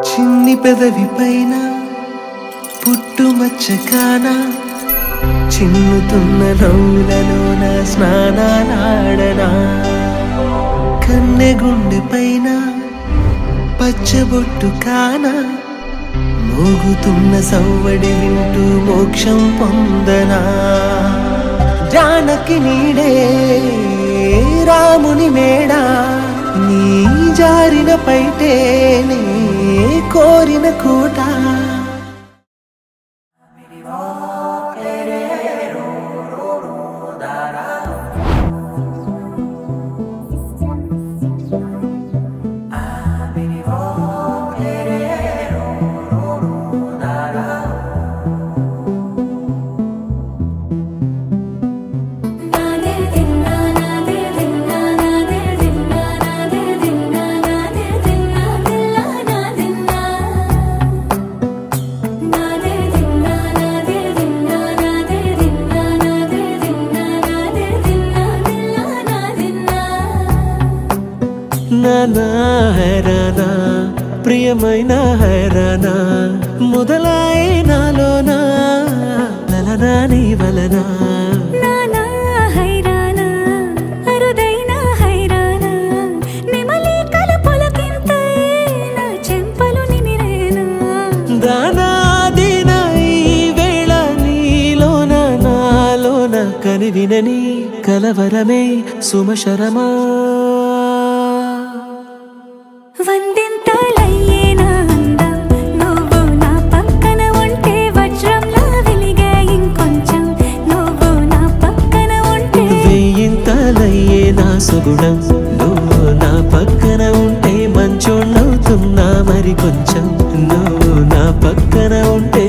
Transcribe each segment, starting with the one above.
చిన్ని పెదవి పైన పుట్టుమచ్చకాన చిన్నుతున్న నవ్వులలోన స్నానాలాడనా కన్నె గుండె పైన పచ్చబొట్టు కాన మోగుతున్న సవ్వడి వింటూ మోక్షం పొందనా జానకి నీడే రాముని మేడా నీ జారిన పైటేనే కోరిన కూట నానా హైరానా ప్రియమైన హైరానా మొదలాయే నాలోనా లలనా నీ వలనా నానా హైరానా అరుదైన హైరానా నెమలి కలుపులకింతై నా చెంపలు నిమిరేనా దానా దినా ఈ వేళ నీలోన నాలోన కనివినని కలవరమే సుమశరమా వందింతలయ్యేనా అందం నువ్వు నా పక్కన ఉంటే వజ్రంలా వెలిగే ఇంకొంచెం నువ్వు నా పక్కన ఉంటే వెయ్యింతలయ్యే నా సుగుణం నువ్వు నా పక్కన ఉంటే మంచోళ్ళవుతున్నా మరి కొంచెం నువ్వు నా పక్కన ఉంటే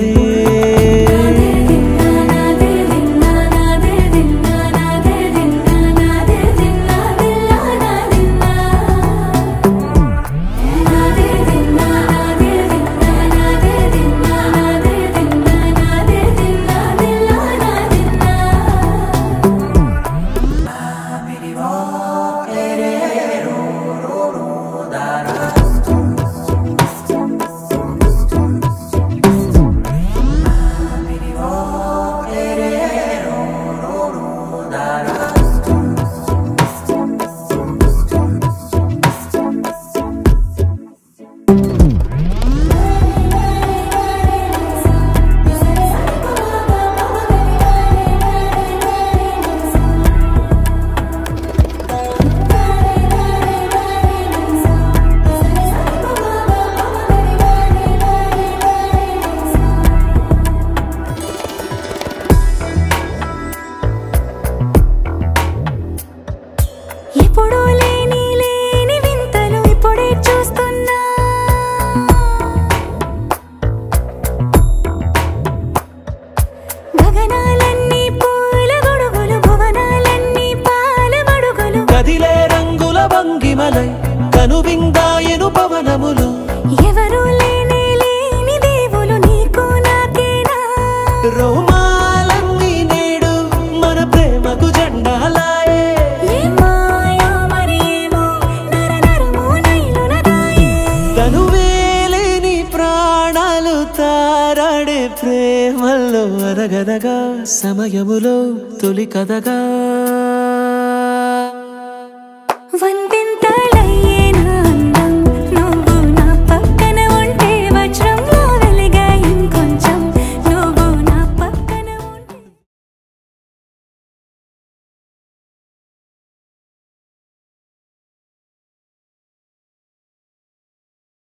ఎప్పుడూ లేని వింతలు ఇప్పుడే చూస్తున్నా గగనాలన్నీ పూల గొడుగులు భువనాలన్నీ పాల గొడుగులు కదిలే రంగుల భంగిమలై కనువిందాయను పవనములు ఎవరూ లేని దేవులు నీకు నాకేనా రోమాలన్నీ నేడు మన ప్రేమకు జెండాలాయే తనువేలేని ప్రాణాలు తారాడే ప్రేమల్లో అరగదగా సమయములో తొలి కదగా